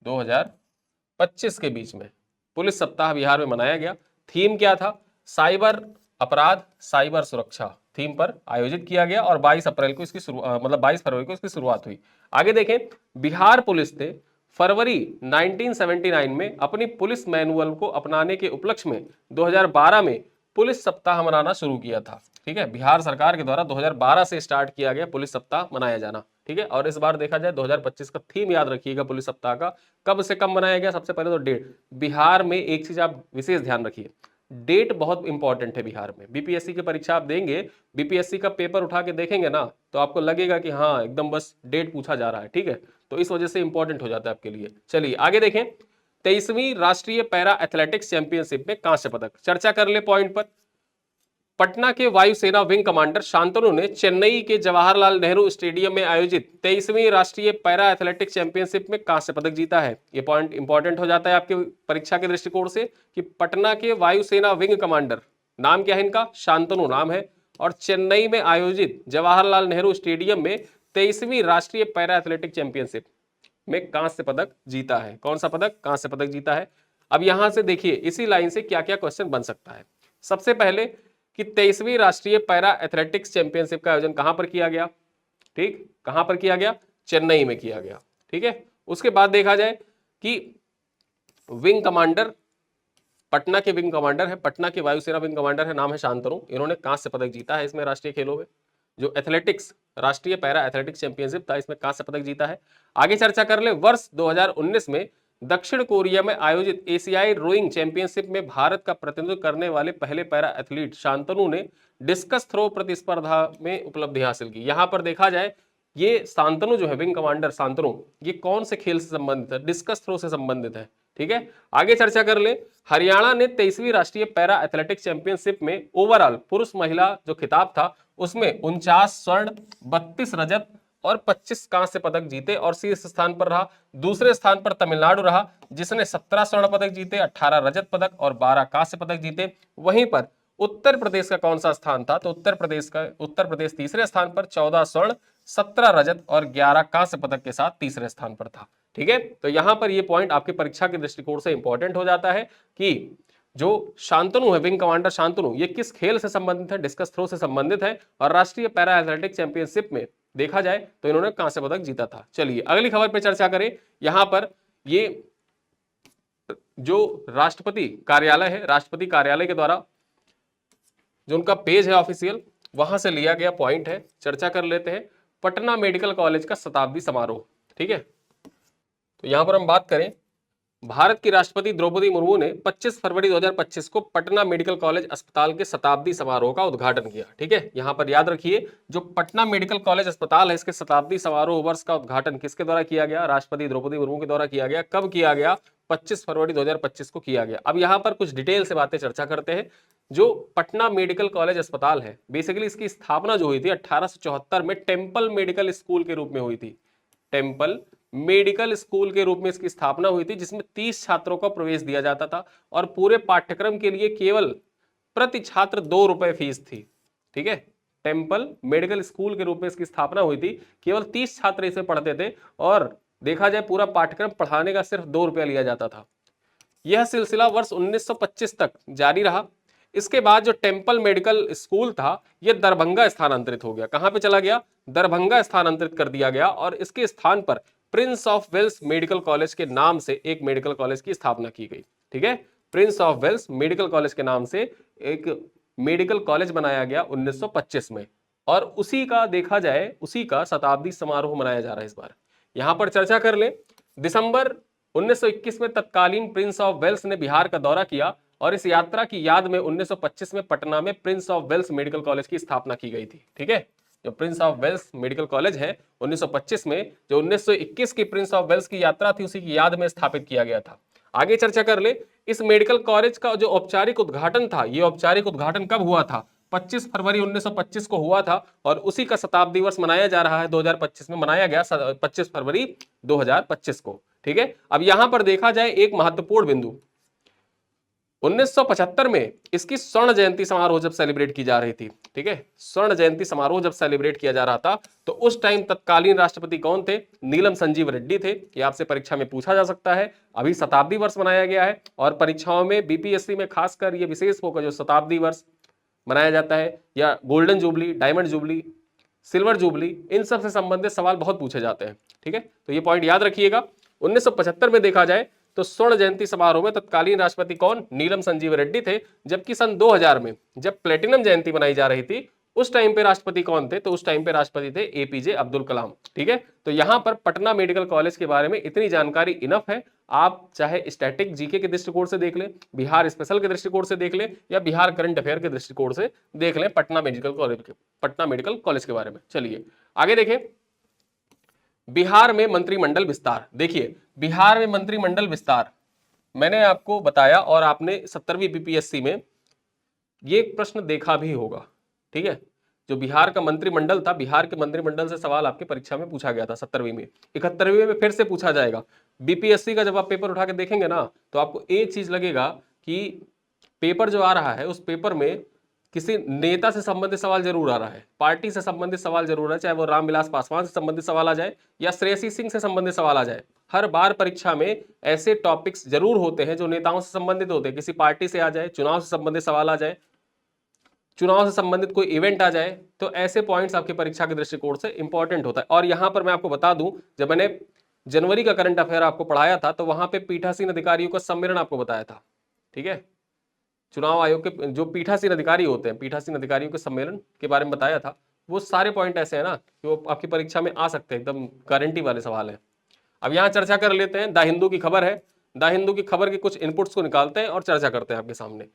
2025 के बीच में पुलिस सप्ताह बिहार में मनाया गया। थीम क्या था? साइबर अपराध साइबर सुरक्षा थीम पर आयोजित किया गया और 22 अप्रैल को इसकी मतलब 22 फरवरी को इसकी शुरुआत हुई। आगे देखें, बिहार पुलिस ने फरवरी 1979 में अपनी पुलिस मैनुअल को अपनाने के उपलक्ष्य में 2012 में पुलिस सप्ताह मनाना शुरू किया था। ठीक है, बिहार सरकार के द्वारा 2012 से स्टार्ट किया गया पुलिस सप्ताह मनाया जाना। ठीक है, और इस बार देखा जाए 2025 का थीम याद रखिएगा पुलिस सप्ताह का, कब से कब मनाया गया? सबसे पहले तो डेट। बिहार में एक चीज आप विशेष ध्यान रखिए, डेट बहुत इंपॉर्टेंट है बिहार में। बीपीएससी की परीक्षा आप देंगे, बीपीएससी का पेपर उठा के देखेंगे ना तो आपको लगेगा कि हाँ एकदम बस डेट पूछा जा रहा है। ठीक है, तो इस वजह से इंपॉर्टेंट हो जाता है आपके लिए। चलिए आगे देखें, 23वीं राष्ट्रीय पैरा एथलेटिक्स चैंपियनशिप में कांस्य पदक। चर्चा कर ले पॉइंट पर। पटना के वायुसेना विंग कमांडर शांतनु ने चेन्नई के जवाहरलाल नेहरू स्टेडियम में आयोजित 23वीं राष्ट्रीय पैरा एथलेटिक्स चैंपियनशिप में कांस्य पदक जीता है। यह पॉइंट इंपॉर्टेंट हो जाता है आपके परीक्षा के दृष्टिकोण से कि पटना के वायुसेना विंग कमांडर, नाम क्या है इनका? शांतनु नाम है, और चेन्नई में आयोजित जवाहरलाल नेहरू स्टेडियम में 23वीं राष्ट्रीय पैरा एथलेटिक चैंपियनशिप में कांस्य पदक जीता है। कौन सा पदक? कांस्य पदक जीता है। अब यहां से देखिए इसी लाइन से क्या क्या क्वेश्चन बन सकता है। सबसे पहले कि 23वीं राष्ट्रीय पैरा एथलेटिक्स चैंपियनशिप का आयोजन कहां पर किया गया? ठीक, कहां पर किया गया? चेन्नई में किया गया। ठीक है, उसके बाद देखा जाए कि विंग कमांडर, पटना के विंग कमांडर है, पटना के वायुसेना विंग कमांडर है, नाम है शांतनु, इन्होंने कांस्य पदक जीता है इसमें राष्ट्रीय खेलों में। जो एथलेटिक्स राष्ट्रीय पैरा एथलेटिक्स चैंपियनशिप था इसमें कांस्य पदक जीता है। आगे चर्चा कर ले, वर्ष 2019 में दक्षिण कोरिया में आयोजित एशियाई रोइंग चैंपियनशिप में भारत का प्रतिनिधित्व करने वाले पहले पैरा एथलीट शांतनु ने डिस्कस थ्रो प्रतिस्पर्धा में उपलब्धि हासिल की। यहां पर देखा जाए ये शांतनु जो है, विंग कमांडर शांतनु, ये कौन से खेल से संबंधित है? डिस्कस थ्रो से संबंधित है। ठीक है, आगे चर्चा कर ले, हरियाणा ने 23वीं राष्ट्रीय पैरा एथलेटिक्स चैंपियनशिप में ओवरऑल पुरुष महिला जो खिताब था उसमें 49 स्वर्ण, 32 रजत और 25 कांस्य पदक जीते और शीर्ष स्थान पर रहा। दूसरे स्थान पर तमिलनाडु रहा जिसने 17 स्वर्ण पदक जीते, 18 रजत पदक और 12 कांस्य पदक जीते। वहीं पर उत्तर प्रदेश का कौन सा स्थान था? तो उत्तर प्रदेश तीसरे स्थान पर 14 स्वर्ण, 17 रजत और 11 कांस्य पदक के साथ तीसरे स्थान पर था। ठीक है, तो यहां पर ये पॉइंट आपकी परीक्षा के दृष्टिकोण से इंपॉर्टेंट हो जाता है कि जो शांतनु है, विंग कमांडर शांतनु, ये किस खेल से संबंधित है? डिस्कस थ्रो से संबंधित है और राष्ट्रीय पैरा एथलेटिक्स चैंपियनशिप में देखा जाए तो इन्होंने कांस्य पदक जीता था। चलिए अगली खबर पे चर्चा करें। यहां पर ये जो राष्ट्रपति कार्यालय है, राष्ट्रपति कार्यालय के द्वारा जो उनका पेज है ऑफिशियल, वहां से लिया गया पॉइंट है, चर्चा कर लेते हैं। पटना मेडिकल कॉलेज का शताब्दी समारोह। ठीक है, तो यहां पर हम बात करें, भारत की राष्ट्रपति द्रौपदी मुर्मू ने 25 फरवरी 2025 को पटना मेडिकल कॉलेज अस्पताल के शताब्दी समारोह का उद्घाटन किया। ठीक है, यहां पर याद रखिए जो पटना मेडिकल कॉलेज अस्पताल है इसके शताब्दी समारोह वर्ष का उद्घाटन किसके द्वारा किया गया? राष्ट्रपति द्रौपदी मुर्मू के द्वारा किया गया। कब किया गया? 25 फरवरी 2025 को किया गया। अब यहां पर कुछ डिटेल से बातें चर्चा करते हैं। जो पटना मेडिकल कॉलेज अस्पताल है, बेसिकली इसकी स्थापना जो हुई थी 1874 में टेम्पल मेडिकल स्कूल के रूप में हुई थी। टेम्पल मेडिकल स्कूल के रूप में इसकी स्थापना हुई थी जिसमें 30 छात्रों को प्रवेश दिया जाता था और पूरे पाठ्यक्रम के लिए केवल प्रति छात्र 2 रुपए फीस थी। ठीक है, टेम्पल मेडिकल स्कूल के रूप में इसकी स्थापना हुई थी, केवल 30 छात्र इसे पढ़ते थे और देखा जाए पूरा पाठ्यक्रम पढ़ाने का सिर्फ 2 रुपया लिया जाता था। यह सिलसिला वर्ष 1925 तक जारी रहा। इसके बाद जो टेम्पल मेडिकल स्कूल था यह दरभंगा स्थानांतरित हो गया। कहां पे चला गया? दरभंगा स्थानांतरित कर दिया गया और इसके स्थान पर Prince of Wales Medical College के नाम से एक मेडिकल कॉलेज की स्थापना की गई। ठीक है, Prince of Wales Medical College के नाम से एक मेडिकल कॉलेज बनाया गया 1925 में और उसी का देखा जाए उसी का शताब्दी समारोह मनाया जा रहा है इस बार। यहां पर चर्चा कर ले, दिसंबर 1921 में तत्कालीन प्रिंस ऑफ वेल्स ने बिहार का दौरा किया और इस यात्रा की याद में 1925 में पटना में Prince of Wales Medical College की स्थापना की गई थी। ठीक है, जो Prince of Wales Medical College है 1925 में, जो 1921 की प्रिंस ऑफ वेल्स की यात्रा थी उसी की याद में स्थापित किया गया था। आगे चर्चा कर ले, इस मेडिकल कॉलेज का जो औपचारिक उद्घाटन था, ये औपचारिक उद्घाटन कब हुआ था? 25 फरवरी 1925 को हुआ था और उसी का शताब्दी वर्ष मनाया जा रहा है 2025 में, मनाया गया 25 फरवरी 2025 को। ठीक है, अब यहां पर देखा जाए एक महत्वपूर्ण बिंदु, 1975 में इसकी स्वर्ण जयंती समारोह जब सेलिब्रेट की जा रही थी, ठीक है, स्वर्ण जयंती समारोह जब सेलिब्रेट किया जा रहा था तो उस टाइम तत्कालीन राष्ट्रपति कौन थे? नीलम संजीव रेड्डी थे। ये आपसे परीक्षा में पूछा जा सकता है। अभी शताब्दी वर्ष मनाया गया है और परीक्षाओं में बीपीएससी में खासकर ये विशेष फोकस जो शताब्दी वर्ष मनाया जाता है या golden jubilee, diamond jubilee, silver jubilee, इन सब से संबंधित सवाल बहुत पूछे जाते हैं। ठीक है, तो ये पॉइंट याद रखिएगा। 1975 में देखा जाए तो स्वर्ण जयंती समारोह में तत्कालीन राष्ट्रपति कौन? नीलम संजीव रेड्डी थे। जबकि सन 2000 में जब प्लेटिनम जयंती मनाई जा रही थी उस टाइम पे राष्ट्रपति कौन थे? तो उस टाइम पे राष्ट्रपति थे एपीजे अब्दुल कलाम। ठीक है, तो यहां पर पटना मेडिकल कॉलेज के बारे में इतनी जानकारी इनफ है। आप चाहे स्टैटिक जीके के दृष्टिकोण से देख लें, बिहार स्पेशल के दृष्टिकोण से देख लें या बिहार करंट अफेयर के दृष्टिकोण से देख लें पटना मेडिकल कॉलेज के बारे में। चलिए आगे देखें, बिहार में मंत्रिमंडल विस्तार। देखिए बिहार में मंत्रिमंडल विस्तार मैंने आपको बताया और आपने 70वीं बीपीएससी में ये प्रश्न देखा भी होगा। ठीक है, जो बिहार का मंत्रिमंडल था, बिहार के मंत्रिमंडल से सवाल आपके परीक्षा में पूछा गया था 70वीं में। 71वीं में फिर से पूछा जाएगा। बीपीएससी का जब आप पेपर उठा के देखेंगे ना तो आपको एक चीज लगेगा कि पेपर जो आ रहा है उस पेपर में किसी नेता से संबंधित सवाल जरूर आ रहा है, पार्टी से संबंधित सवाल जरूर आ रहा है, चाहे वो रामविलास पासवान से संबंधित सवाल आ जाए या श्रेयसी सिंह से संबंधित सवाल आ जाए। हर बार परीक्षा में ऐसे टॉपिक्स जरूर होते हैं जो नेताओं से संबंधित होते हैं, किसी पार्टी से आ जाए, चुनाव से संबंधित सवाल आ जाए, चुनाव से संबंधित कोई इवेंट आ जाए, तो ऐसे पॉइंट्स आपकी परीक्षा के दृष्टिकोण से इंपॉर्टेंट होता है। और यहां पर मैं आपको बता दूं, जब मैंने जनवरी का करंट अफेयर आपको पढ़ाया था तो वहां पे पीठासीन अधिकारियों का सम्मेलन आपको बताया था। ठीक है, चुनाव आयोग के जो पीठासीन अधिकारी होते हैं, पीठासीन अधिकारियों के सम्मेलन के बारे में बताया था। वो सारे पॉइंट ऐसे हैं ना कि वो आपकी परीक्षा में आ सकते हैं, एकदम गारंटी वाले सवाल है। अब यहाँ चर्चा कर लेते हैं, द हिंदू की खबर है, द हिंदू की खबर के कुछ इनपुट्स को निकालते हैं और चर्चा करते हैं आपके सामने।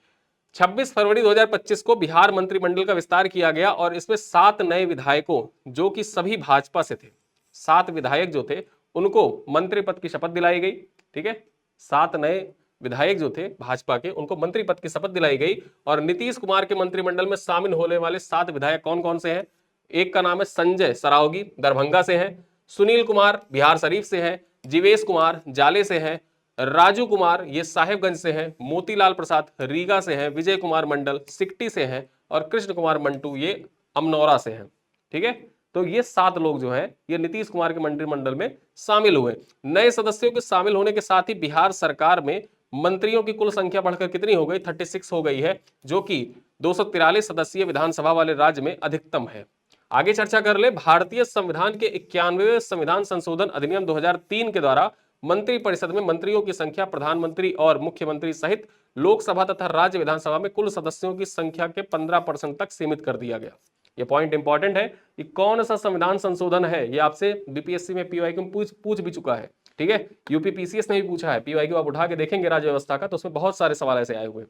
26 फरवरी 2025 को बिहार मंत्रिमंडल का विस्तार किया गया और इसमें 7 नए विधायकों जो कि सभी भाजपा से थे, 7 विधायक जो थे उनको मंत्री पद की शपथ दिलाई गई। ठीक है, 7 नए विधायक जो थे भाजपा के उनको मंत्री पद की शपथ दिलाई गई। और नीतीश कुमार के मंत्रिमंडल में शामिल होने वाले 7 विधायक कौन कौन से हैं? एक का नाम है संजय सरावगी, दरभंगा से हैं, सुनील कुमार बिहार शरीफ से हैं, जीवेश कुमार जाले से हैं, राजू कुमार ये साहेबगंज से हैं, मोतीलाल प्रसाद रीगा से हैं, विजय कुमार मंडल सिकटी से हैं और कृष्ण कुमार मंटू ये अमनौरा से हैं। ठीक है, तो ये 7 लोग जो हैं ये नीतीश कुमार के मंत्रिमंडल में शामिल हुए। नए सदस्यों के शामिल होने के साथ ही बिहार सरकार में मंत्रियों की कुल संख्या बढ़कर कितनी हो गई? 36 हो गई है, जो कि 243 सदस्यीय विधानसभा वाले राज्य में अधिकतम है। आगे चर्चा कर ले, भारतीय संविधान के 91वें संविधान संशोधन अधिनियम 2003 के द्वारा मंत्रिपरिषद में मंत्रियों की संख्या प्रधानमंत्री और मुख्यमंत्री सहित लोकसभा तथा राज्य विधानसभा में कुल सदस्यों की संख्या के 15% तक सीमित कर दिया गया। ये पॉइंट इंपॉर्टेंट है कि कौन सा संविधान संशोधन है, ये आपसे बीपीएससी में पीवाईक्यू में पूछ भी चुका है। ठीक है, यूपीपीसीएस ने भी पूछा है, पीवाईक्यू आप उठा के देखेंगे राज्य व्यवस्था का तो उसमें बहुत सारे सवाल ऐसे आए हुए।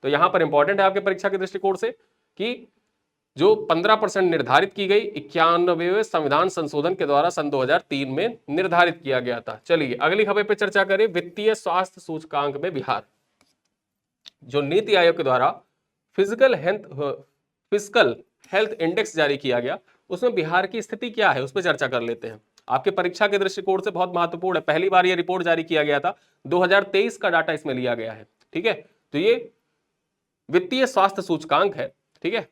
तो यहां पर इंपॉर्टेंट है आपके परीक्षा के दृष्टिकोण से कि जो 15% निर्धारित की गई 91वें संविधान संशोधन के द्वारा सन 2003 में निर्धारित किया गया था। चलिए अगली खबर पे चर्चा करें, वित्तीय स्वास्थ्य सूचकांक में बिहार। जो नीति आयोग के द्वारा फिजिकल हेल्थ इंडेक्स जारी किया गया उसमें बिहार की स्थिति क्या है उस पर चर्चा कर लेते हैं। आपके परीक्षा के दृष्टिकोण से बहुत महत्वपूर्ण है, पहली बार यह रिपोर्ट जारी किया गया था, 2023 का डाटा इसमें लिया गया है। ठीक है, तो ये वित्तीय स्वास्थ्य सूचकांक है। ठीक है,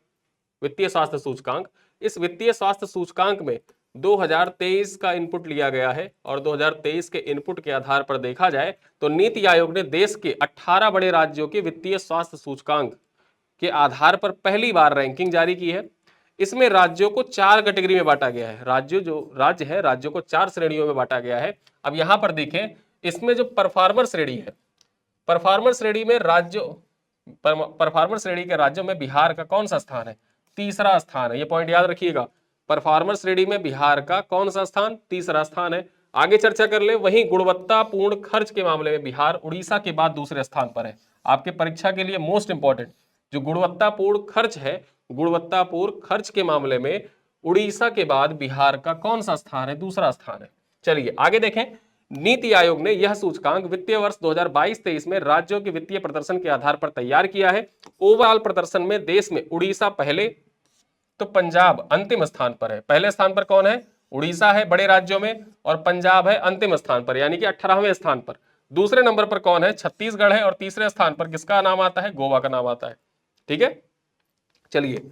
वित्तीय स्वास्थ्य सूचकांक, इस वित्तीय स्वास्थ्य सूचकांक में 2023 का इनपुट लिया गया है और 2023 के इनपुट के आधार पर देखा जाए तो नीति आयोग ने देश के 18 बड़े राज्यों के वित्तीय स्वास्थ्य सूचकांक के आधार पर पहली बार रैंकिंग जारी की है। इसमें राज्यों को 4 कैटेगरी में बांटा गया है, राज्यों को 4 श्रेणियों में बांटा गया है। अब यहां पर देखें, इसमें जो परफॉर्मर श्रेणी है, परफॉर्मर श्रेणी के राज्यों में बिहार का कौन सा स्थान है? तीसरा स्थान है। ये पॉइंट याद रखिएगा, परफॉर्मर श्रेणी में बिहार का कौन सा स्थान? तीसरा स्थान है। आगे चर्चा कर ले, वहीं गुणवत्तापूर्ण खर्च के मामले में बिहार उड़ीसा के बाद दूसरे स्थान पर है। आपके परीक्षा के लिए मोस्ट इंपॉर्टेंट जो गुणवत्तापूर्ण खर्च है, गुणवत्तापूर्ण खर्च के मामले में उड़ीसा के बाद बिहार का कौन सा स्थान है? दूसरा स्थान है। चलिए आगे देखें, नीति आयोग ने यह सूचकांक वित्तीय वर्ष 2022-23 में राज्यों के वित्तीय प्रदर्शन के आधार पर तैयार किया है। ओवरऑल प्रदर्शन में देश में उड़ीसा पहले, तो पंजाब अंतिम स्थान पर है। पहले स्थान पर कौन है? उड़ीसा है बड़े राज्यों में, और पंजाब है अंतिम स्थान पर यानी कि 18वें स्थान पर। दूसरे नंबर पर कौन है? छत्तीसगढ़ है, और तीसरे स्थान पर किसका नाम आता है? गोवा का नाम आता है। ठीक है, चलिए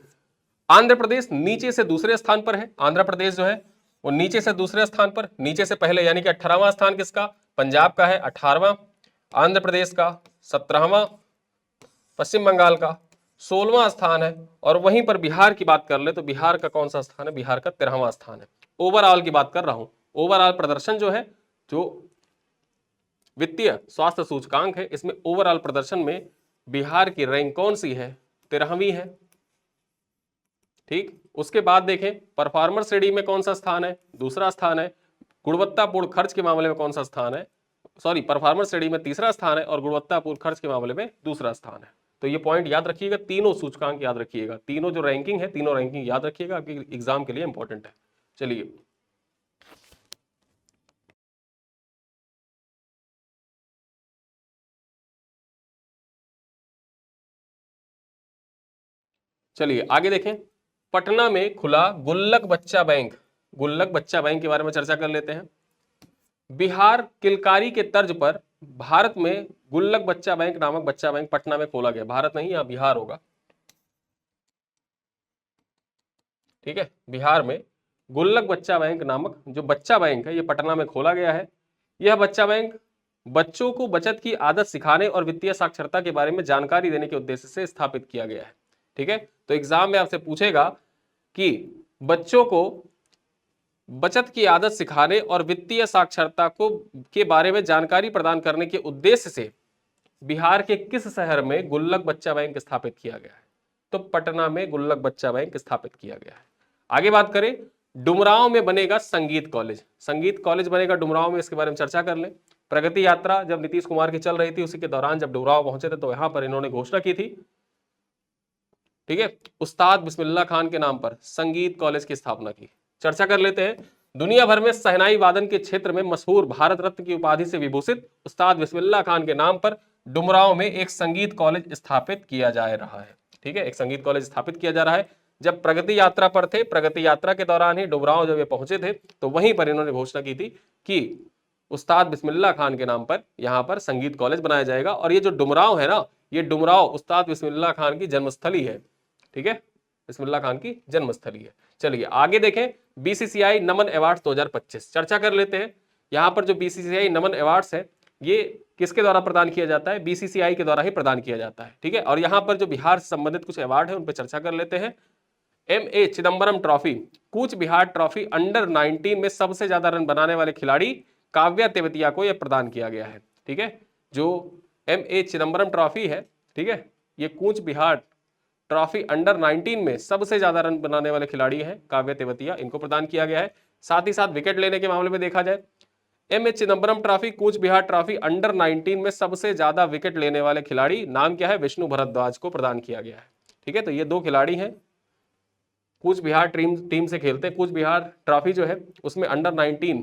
आंध्र प्रदेश नीचे से दूसरे स्थान पर है। आंध्र प्रदेश जो है वो नीचे से दूसरे स्थान पर, नीचे से पहले यानी कि 18वां स्थान किसका? पंजाब का है 18वां, आंध्र प्रदेश का 17वां, पश्चिम बंगाल का 16वां स्थान है, और वहीं पर बिहार की बात कर ले तो बिहार का कौन सा स्थान है? बिहार का 13वां स्थान है। ओवरऑल की बात कर रहा हूं, ओवरऑल प्रदर्शन जो है, जो वित्तीय स्वास्थ्य सूचकांक है, इसमें ओवरऑल प्रदर्शन में बिहार की रैंक कौन सी है? 13वीं है। ठीक, उसके बाद देखें परफॉर्मर श्रेणी में कौन सा स्थान है? दूसरा स्थान है। गुणवत्तापूर्ण खर्च के मामले में कौन सा स्थान है? सॉरी, परफॉर्मर श्रेणी में तीसरा स्थान है, और गुणवत्तापूर्ण खर्च के मामले में दूसरा स्थान है। तो ये पॉइंट याद रखिएगा, तीनों सूचकांक याद रखिएगा, तीनों जो रैंकिंग है, तीनों रैंकिंग याद रखिएगा, आपके एग्जाम के लिए इंपॉर्टेंट है। चलिए चलिए आगे देखें, पटना में खुला गुल्लक बच्चा बैंक। गुल्लक बच्चा बैंक के बारे में चर्चा कर लेते हैं। बिहार किलकारी के तर्ज पर भारत में गुल्लक बच्चा बैंक नामक बच्चा बैंक पटना में खोला गया। भारत नहीं, यहां बिहार होगा। ठीक है, बिहार में गुल्लक बच्चा बैंक नामक जो बच्चा बैंक है, ये पटना में खोला गया है। यह बच्चा बैंक बच्चों को बचत की आदत सिखाने और वित्तीय साक्षरता के बारे में जानकारी देने के उद्देश्य से स्थापित किया गया है। ठीक है, तो एग्जाम में आपसे पूछेगा कि बच्चों को बचत की आदत सिखाने और वित्तीय साक्षरता को के बारे में जानकारी प्रदान करने के उद्देश्य से बिहार के किस शहर में गुल्लक बच्चा बैंक स्थापित किया गया है? तो पटना में गुल्लक बच्चा बैंक स्थापित किया गया है। आगे बात करें, डुमरांव में बनेगा संगीत कॉलेज। संगीत कॉलेज बनेगा डुमरांव में, इसके बारे में चर्चा कर लें। प्रगति यात्रा जब नीतीश कुमार की चल रही थी, उसी के दौरान जब डुमरांव पहुंचे थे तो यहां पर इन्होंने घोषणा की थी, ठीक है, उस्ताद बिस्मिल्लाह खान के नाम पर संगीत कॉलेज की स्थापना की। चर्चा कर लेते हैं। दुनिया भर में शहनाई वादन के क्षेत्र में मशहूर भारत रत्न की उपाधि से विभूषित उस्ताद बिस्मिल्लाह खान के नाम पर डुमरांव में एक संगीत कॉलेज स्थापित किया जा रहा है। ठीक है, एक संगीत कॉलेज स्थापित किया जा रहा है। जब प्रगति यात्रा पर थे, प्रगति यात्रा के दौरान ही डुमरांव जब ये पहुंचे थे, तो वहीं पर इन्होंने घोषणा की थी कि उस्ताद बिस्मिल्लाह खान के नाम पर यहां पर संगीत कॉलेज बनाया जाएगा। और ये जो डुमरांव है ना, ये डुमरांव उस्ताद बिस्मिल्लाह खान की जन्मस्थली है। ठीक है, बिस्मिल्लाह खान की जन्मस्थली है। चलिए आगे देखें, बीसीसीआई नमन अवार्ड 2025 चर्चा कर लेते हैं। यहां पर जो बीसीसीआई नमन अवार्ड्स है, ये किसके द्वारा प्रदान किया जाता है? बीसीसीआई के द्वारा ही प्रदान किया जाता है। ठीक है, और यहां पर जो बिहार से संबंधित कुछ अवार्ड है उन पर चर्चा कर लेते हैं। MA Chidambaram trophy, Cooch Behar trophy under 19 में सबसे ज्यादा रन बनाने वाले खिलाड़ी काव्या तेवतिया को यह प्रदान किया गया है। ठीक है, जो MA चिदम्बरम ट्रॉफी है, ठीक है, ये कूच बिहार ट्रॉफी अंडर 19 में सबसे ज्यादा रन बनाने वाले खिलाड़ी हैं काव्या तेवतिया, इनको प्रदान किया गया है। साथ ही साथ विकेट लेने के मामले में देखा जाए, MA Chidambaram trophy Cooch Behar trophy under 19 में सबसे ज्यादा विकेट लेने वाले खिलाड़ी नाम क्या है? विष्णु भरद्वाज को प्रदान किया गया है। ठीक है, तो ये दो खिलाड़ी हैं, कूच बिहार टीम से खेलते हैं। कूच बिहार ट्रॉफी जो है उसमें अंडर 19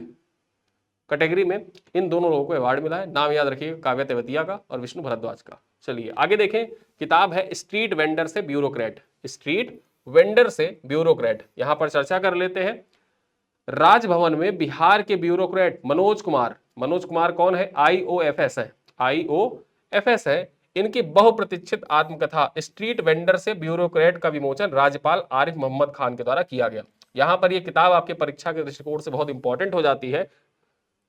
कैटेगरी में इन दोनों लोगों को अवार्ड मिला है। नाम याद रखिएगा, काव्या तेवतिया का और विष्णु भरद्वाज का। चलिए आगे देखें, किताब है स्ट्रीट वेंडर से ब्यूरोक्रेट। स्ट्रीट वेंडर से ब्यूरोक्रेट, यहां पर चर्चा कर लेते हैं। राजभवन में बिहार के ब्यूरोक्रेट मनोज कुमार, मनोज कुमार कौन है? IOFS है, IOFS है। इनकी बहुप्रतीक्षित आत्मकथा स्ट्रीट वेंडर से ब्यूरोक्रेट का विमोचन राज्यपाल आरिफ मोहम्मद खान के द्वारा किया गया। यहां पर यह किताब आपके परीक्षा के दृष्टिकोण से बहुत इंपॉर्टेंट हो जाती है।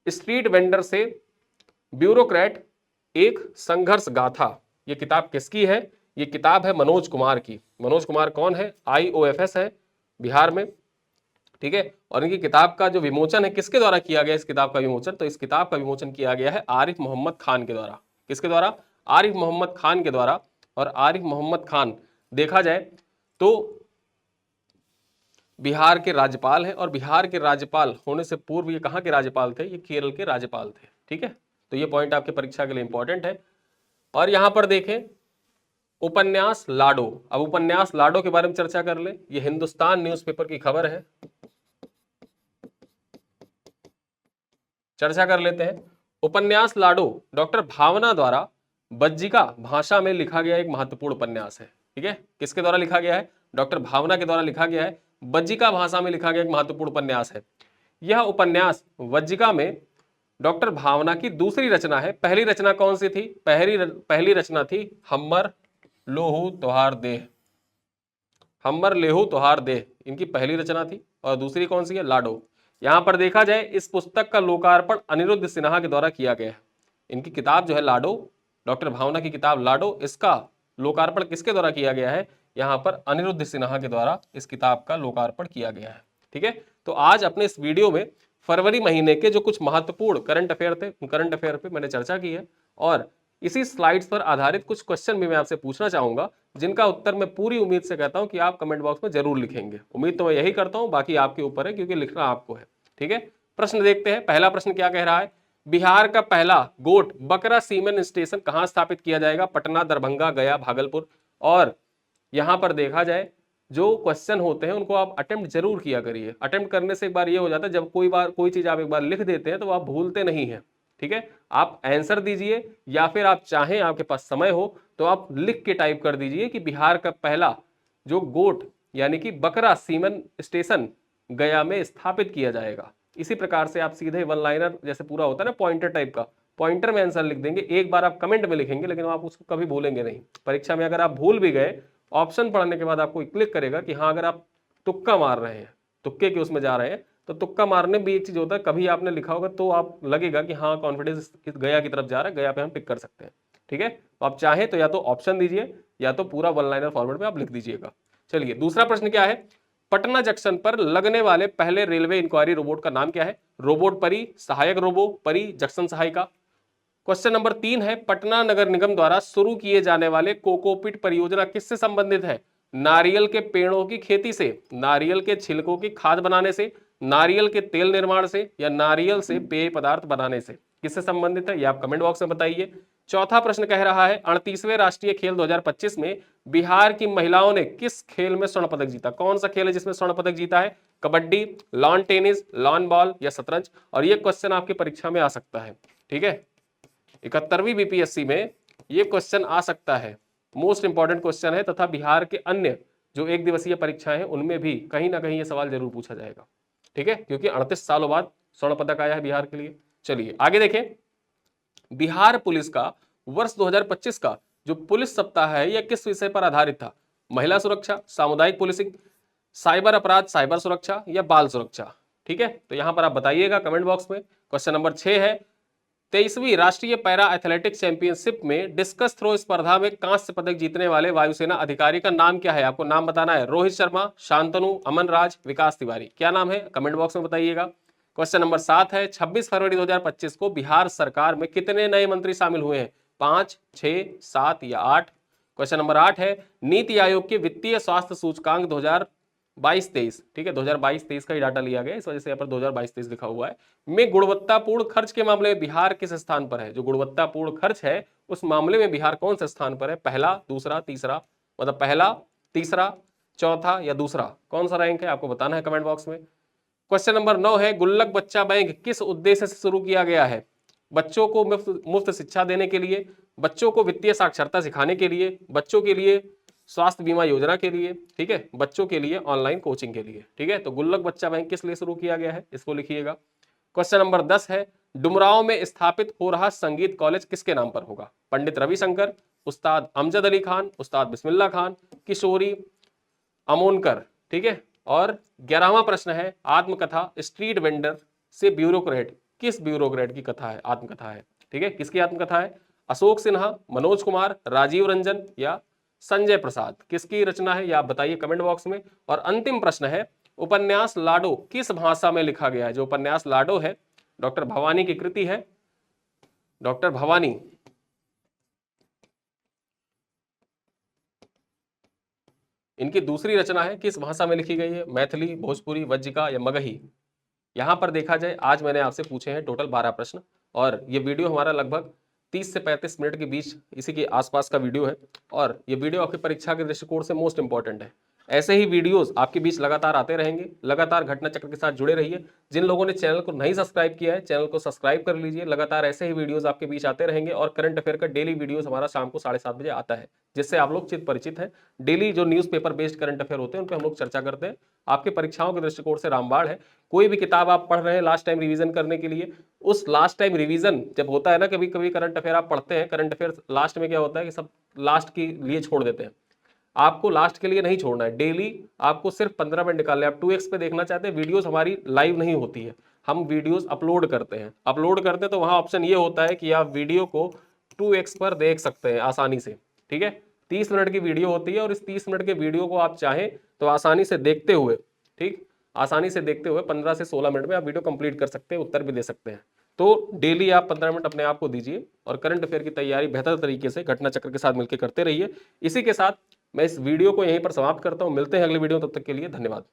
स्ट्रीट वेंडर से ब्यूरोक्रेट एक संघर्ष गाथा, ये किताब किसकी है? ये किताब है मनोज कुमार की। मनोज कुमार कौन है? IOFS है बिहार में। ठीक है, और इनकी किताब का जो विमोचन है किसके द्वारा किया गया? इस किताब का विमोचन, तो इस किताब का विमोचन किया गया है आरिफ मोहम्मद खान के द्वारा। किसके द्वारा? आरिफ मोहम्मद खान के द्वारा। और आरिफ मोहम्मद खान देखा जाए तो बिहार के राज्यपाल हैं, और बिहार के राज्यपाल होने से पूर्व ये कहां के राज्यपाल थे? ये केरल के राज्यपाल थे। ठीक है, तो ये पॉइंट आपके परीक्षा के लिए इंपॉर्टेंट है। और यहां पर देखें उपन्यास लाडो। अब उपन्यास लाडो के बारे में चर्चा कर ले। ये हिंदुस्तान न्यूज़पेपर की खबर है। चर्चा कर लेते हैं। उपन्यास लाडो डॉक्टर भावना द्वारा बज्जिका भाषा में लिखा गया एक महत्वपूर्ण उपन्यास है। ठीक है, किसके द्वारा लिखा गया है? डॉक्टर भावना के द्वारा लिखा गया है। बज्जिका भाषा में लिखा गया एक महत्वपूर्ण उपन्यास है। यह उपन्यास बज्जिका में डॉक्टर भावना की दूसरी रचना है। पहली रचना कौन सी थी? पहली रचना थी हम्मर लोहू त्योहार देह। हम्मर लेहू त्योहार देह इनकी पहली रचना थी। और दूसरी कौन सी है? लाडो। यहां पर देखा जाए इस पुस्तक का लोकार्पण अनिरुद्ध सिन्हा के द्वारा किया गया है। इनकी किताब जो है लाडो, डॉक्टर भावना की किताब लाडो, इसका लोकार्पण किसके द्वारा किया गया है? यहां पर अनिरुद्ध सिन्हा के द्वारा इस किताब का लोकार्पण किया गया है। ठीक है, तो आज अपने इस वीडियो में फरवरी महीने के जो कुछ महत्वपूर्ण करंट अफेयर थे, उन करंट अफेयर पे मैंने चर्चा की है और इसी स्लाइड्स पर आधारित कुछ क्वेश्चन भी मैं आपसे पूछना चाहूंगा, जिनका उत्तर मैं पूरी उम्मीद से कहता हूं कि आप कमेंट बॉक्स में जरूर लिखेंगे। उम्मीद तो मैं यही करता हूं, बाकी आपके ऊपर है क्योंकि लिखना आपको है। ठीक है, प्रश्न देखते हैं। पहला प्रश्न क्या कह रहा है? बिहार का पहला गोट बकरा सीमेंट स्टेशन कहां स्थापित किया जाएगा? पटना, दरभंगा, गया, भागलपुर। और यहां पर देखा जाए जो क्वेश्चन होते हैं उनको आप अटेम्प्ट जरूर किया करिए। अटेम्प्ट करने से एक बार ये हो जाता है, जब कोई चीज आप एक बार लिख देते हैं तो आप भूलते नहीं है। ठीक है, आप आंसर दीजिए या फिर आप चाहें, आपके पास समय हो तो आप लिख के टाइप कर दीजिए कि बिहार का पहला जो गोट यानी कि बकरा सीमेंट स्टेशन गया में स्थापित किया जाएगा। इसी प्रकार से आप सीधे वन लाइनर जैसे पूरा होता है ना, पॉइंटर टाइप का, पॉइंटर में आंसर लिख देंगे। एक बार आप कमेंट में लिखेंगे लेकिन आप उसको कभी भूलेंगे नहीं। परीक्षा में अगर आप भूल भी गए, ऑप्शन पढ़ने के बाद आपको क्लिक करेगा कि हाँ, अगर आप तुक्का मार रहे हैं, तुक्के के उसमें जा रहे हैं, तो तुक्का मारने में भी एक चीज होता है, कभी आपने लिखा होगा तो आप लगेगा कि हाँ कॉन्फिडेंस गया की तरफ जा रहा है, गया पे हम टिक कर सकते हैं। ठीक है, तो आप चाहें तो या तो ऑप्शन दीजिए या तो पूरा वन लाइनर फॉर्मेट में आप लिख दीजिएगा। चलिए, दूसरा प्रश्न क्या है? पटना जंक्शन पर लगने वाले पहले रेलवे इंक्वायरी रोबोट का नाम क्या है? रोबोट परी, सहायक रोबो, परी, जंक्शन सहायिका। क्वेश्चन नंबर 3 है, पटना नगर निगम द्वारा शुरू किए जाने वाले कोकोपीट परियोजना किससे संबंधित है? नारियल के पेड़ों की खेती से, नारियल के छिलकों की खाद बनाने से, नारियल के तेल निर्माण से, या नारियल से पेय पदार्थ बनाने से? किससे संबंधित है ये आप कमेंट बॉक्स में बताइए। चौथा प्रश्न कह रहा है, 38वें राष्ट्रीय खेल 2025 में बिहार की महिलाओं ने किस खेल में स्वर्ण पदक जीता? कौन सा खेल है जिसमें स्वर्ण पदक जीता है? Kabaddi, lawn tennis, lawn ball या शतरंज? और ये क्वेश्चन आपकी परीक्षा में आ सकता है। ठीक है, 71वीं बीपीएससी में ये क्वेश्चन आ सकता है, मोस्ट इंपॉर्टेंट क्वेश्चन है, तथा बिहार के अन्य जो एक दिवसीय परीक्षाएं हैं उनमें भी कहीं ना कहीं ये सवाल जरूर पूछा जाएगा। ठीक है, क्योंकि 38 सालों बाद स्वर्ण पदक आया है बिहार के लिए। चलिए आगे देखें, बिहार पुलिस का वर्ष 2025 का जो पुलिस सप्ताह है यह किस विषय पर आधारित था? महिला सुरक्षा, सामुदायिक पुलिसिंग, साइबर अपराध, साइबर सुरक्षा, या बाल सुरक्षा? ठीक है, तो यहां पर आप बताइएगा कमेंट बॉक्स में। क्वेश्चन नंबर 6 है, 23वीं राष्ट्रीय पैरा एथलेटिक्स चैंपियनशिप में डिस्कस थ्रो स्पर्धा में कांस्य पदक जीतने वाले वायुसेना अधिकारी का नाम क्या है? आपको नाम बताना है। रोहित शर्मा, शांतनु, अमन राज, विकास तिवारी। क्या नाम है? कमेंट बॉक्स में बताइएगा। क्वेश्चन नंबर 7 है, 26 फरवरी 2025 को बिहार सरकार में कितने नए मंत्री शामिल हुए हैं? 5, 6, 7 या 8? क्वेश्चन नंबर 8 है, नीति आयोग के वित्तीय स्वास्थ्य सूचकांक 2022-23, ठीक है 2022-23 का ही डाटा लिया गया, इस वजह से यहाँ पर 2022-23 लिखा हुआ है, में गुणवत्तापूर्ण खर्च के मामले में बिहार किस स्थान पर है? जो गुणवत्तापूर्ण खर्च है उस मामले में बिहार कौन से स्थान पर है? पहला, दूसरा, तीसरा? मतलब पहला, तीसरा, चौथा या दूसरा? कौन सा रैंक है आपको बताना है कमेंट बॉक्स में। क्वेश्चन नंबर 9 है, गुल्लक बच्चा बैंक किस उद्देश्य से शुरू किया गया है? बच्चों को मुफ्त शिक्षा देने के लिए, बच्चों को वित्तीय साक्षरता सिखाने के लिए, बच्चों के लिए स्वास्थ्य बीमा योजना के लिए, ठीक है, बच्चों के लिए ऑनलाइन कोचिंग के लिए। ठीक है, तो गुल्लक बच्चा बैंक किस लिए शुरू किया गया है, इसको लिखिएगा। क्वेश्चन नंबर 10 है, डुमरांव में स्थापित हो रहा संगीत कॉलेज किसके नाम पर होगा? पंडित रविशंकर, उस्ताद अमजद अली खान, उस्ताद बिस्मिल्लाह खान, किशोरी अमोनकर। ठीक है, और 11वां प्रश्न है, आत्मकथा स्ट्रीट वेंडर से ब्यूरोक्रेट किस ब्यूरोक्रेट की कथा है? आत्मकथा है। ठीक है, किसकी आत्मकथा है? अशोक सिन्हा, मनोज कुमार, राजीव रंजन या संजय प्रसाद? किसकी रचना है, या आप बताइए कमेंट बॉक्स में। और अंतिम प्रश्न है, उपन्यास लाडो किस भाषा में लिखा गया है? जो उपन्यास लाडो है डॉक्टर भवानी की कृति है, डॉक्टर भवानी इनकी दूसरी रचना है, किस भाषा में लिखी गई है? मैथिली, भोजपुरी, वज्जिका या मगही? यहां पर देखा जाए आज मैंने आपसे पूछे हैं टोटल 12 प्रश्न, और ये वीडियो हमारा लगभग 30 से 35 मिनट के बीच इसी के आसपास का वीडियो है, और ये वीडियो आपकी परीक्षा के दृष्टिकोण से मोस्ट इंपॉर्टेंट है। ऐसे ही वीडियोस आपके बीच लगातार आते रहेंगे। लगातार घटना चक्र के साथ जुड़े रहिए। जिन लोगों ने चैनल को नहीं सब्सक्राइब किया है, चैनल को सब्सक्राइब कर लीजिए। लगातार ऐसे ही वीडियोस आपके बीच आते रहेंगे और करंट अफेयर का डेली वीडियोस हमारा शाम को 7:30 बजे आता है, जिससे आप लोग चित परिचित हैं। डेली जो न्यूज़पेपर बेस्ड करंट अफेयर होते हैं उन पर हम लोग चर्चा करते हैं। आपके परीक्षाओं के दृष्टिकोण से रामबाण है। कोई भी किताब आप पढ़ रहे हैं लास्ट टाइम रिवीजन करने के लिए, उस लास्ट टाइम रिवीजन जब होता है ना, कभी कभी करंट अफेयर आप पढ़ते हैं, करंट अफेयर लास्ट में क्या होता है कि सब लास्ट के लिए छोड़ देते हैं। आपको लास्ट के लिए नहीं छोड़ना है। डेली आपको सिर्फ 15 मिनट निकालने। आप 2x पे देखना चाहते हैं, वीडियोस हमारी लाइव नहीं होती है, हम वीडियोस अपलोड करते हैं। तो वहां ऑप्शन ये होता है कि आप वीडियो को 2x पर देख सकते हैं आसानी से। ठीक है, 30 मिनट की वीडियो होती है और इस 30 मिनट के वीडियो को आप चाहें तो आसानी से देखते हुए, ठीक, आसानी से देखते हुए 15 से 16 मिनट में आप वीडियो कंप्लीट कर सकते हैं, उत्तर भी दे सकते हैं। तो डेली आप 15 मिनट अपने आप को दीजिए और करंट अफेयर की तैयारी बेहतर तरीके से घटना चक्र के साथ मिलकर करते रहिए। इसी के साथ मैं इस वीडियो को यहीं पर समाप्त करता हूं। मिलते हैं अगले वीडियो, तब तक के लिए धन्यवाद।